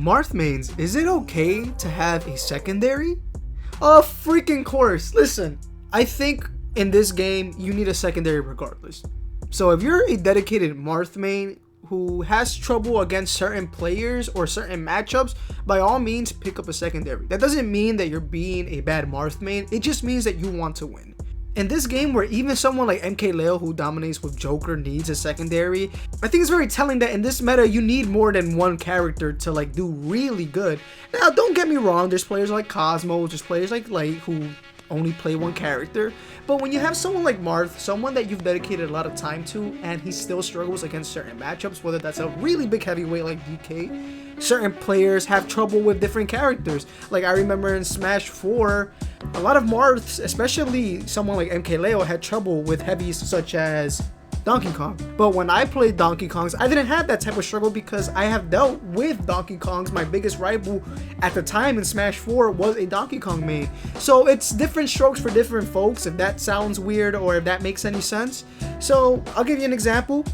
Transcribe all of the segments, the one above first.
Marth mains, is it okay to have a secondary? Of freaking course. Listen, I think in this game you need a secondary regardless. So if you're a dedicated Marth main who has trouble against certain players or certain matchups, by all means pick up a secondary. That doesn't mean that you're being a bad Marth main, it just means that you want to win. In this game where even someone like MKLeo who dominates with Joker needs a secondary, I think it's very telling that in this meta you need more than one character to like do really good. Now don't get me wrong, there's players like Cosmo, there's players like Light who only play one character, but when you have someone like Marth, someone that you've dedicated a lot of time to and he still struggles against certain matchups, whether that's a really big heavyweight like DK, certain players have trouble with different characters. Like I remember in Smash 4, a lot of Marths, especially someone like MKLeo, had trouble with heavies such as Donkey Kong. But when I played Donkey Kongs, I didn't have that type of struggle because I have dealt with Donkey Kongs. My biggest rival at the time in Smash 4 was a Donkey Kong main. So it's different strokes for different folks, if that sounds weird or if that makes any sense. So I'll give you an example.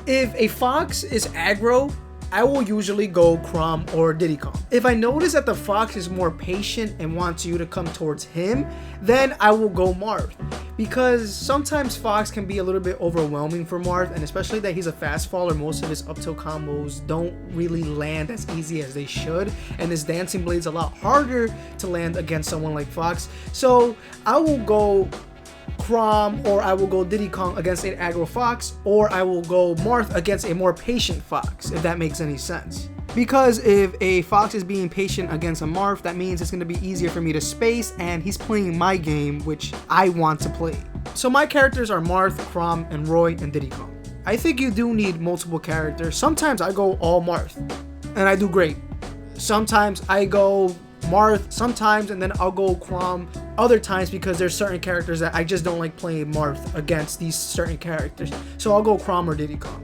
If a Fox is aggro, I will usually go Chrom or Diddy Kong. If I notice that the Fox is more patient and wants you to come towards him, then I will go Marth. Because sometimes Fox can be a little bit overwhelming for Marth, and especially that he's a fast faller, most of his up tilt combos don't really land as easy as they should, and his dancing blade's a lot harder to land against someone like Fox. So I will go Chrom, or I will go Diddy Kong against an aggro Fox, or I will go Marth against a more patient Fox, if that makes any sense. Because if a Fox is being patient against a Marth, that means it's going to be easier for me to space, and he's playing my game, which I want to play. So my characters are Marth, Chrom, and Roy, and Diddy Kong. I think you do need multiple characters. Sometimes I go all Marth, and I do great. Sometimes I go Marth sometimes, and then I'll go Chrom other times because there's certain characters that I just don't like playing Marth against these certain characters. So I'll go Chrom or Diddy Kong.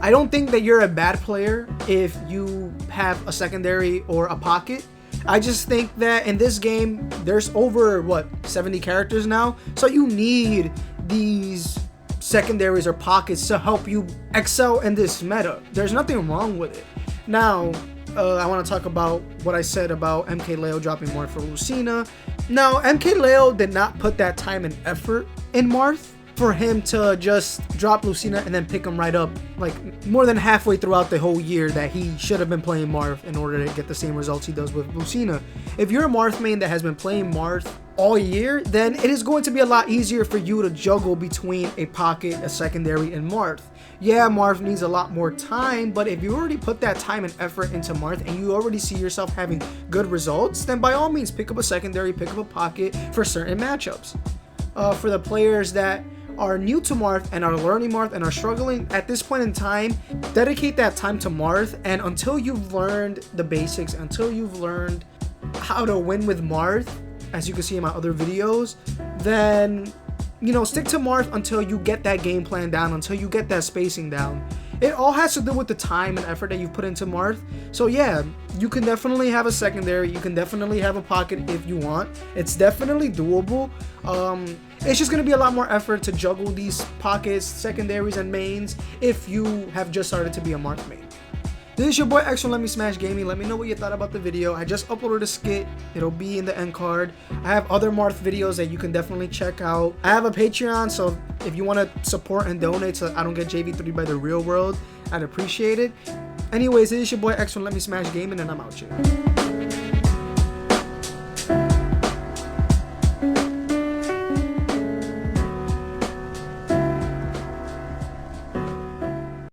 I don't think that you're a bad player if you have a secondary or a pocket. I just think that in this game, there's over, 70 characters now? So you need these secondaries or pockets to help you excel in this meta. There's nothing wrong with it. Now, I want to talk about what I said about MKLeo dropping Marth for Lucina. Now, MKLeo did not put that time and effort in Marth for him to just drop Lucina and then pick him right up like more than halfway throughout the whole year that he should have been playing Marth in order to get the same results he does with Lucina. If you're a Marth main that has been playing Marth all year, then it is going to be a lot easier for you to juggle between a pocket, a secondary, and Marth. Yeah, Marth needs a lot more time, but if you already put that time and effort into Marth and you already see yourself having good results, then by all means pick up a secondary, pick up a pocket for certain matchups. For the players that are new to Marth and are learning Marth and are struggling at this point in time, dedicate that time to Marth, and until you've learned the basics, until you've learned how to win with Marth, as you can see in my other videos, then stick to Marth until you get that game plan down, until you get that spacing down. It all has to do with the time and effort that you've put into Marth. So yeah, you can definitely have a secondary, you can definitely have a pocket if you want. It's definitely doable. It's just going to be a lot more effort to juggle these pockets, secondaries, and mains if you have just started to be a Marth main. This is your boy X from Let Me Smash Gaming. Let me know what you thought about the video. I just uploaded a skit. It'll be in the end card. I have other Marth videos that you can definitely check out. I have a Patreon, so if you want to support and donate so I don't get JV3 by the real world, I'd appreciate it. Anyways, this is your boy X from Let Me Smash Gaming, and I'm out here.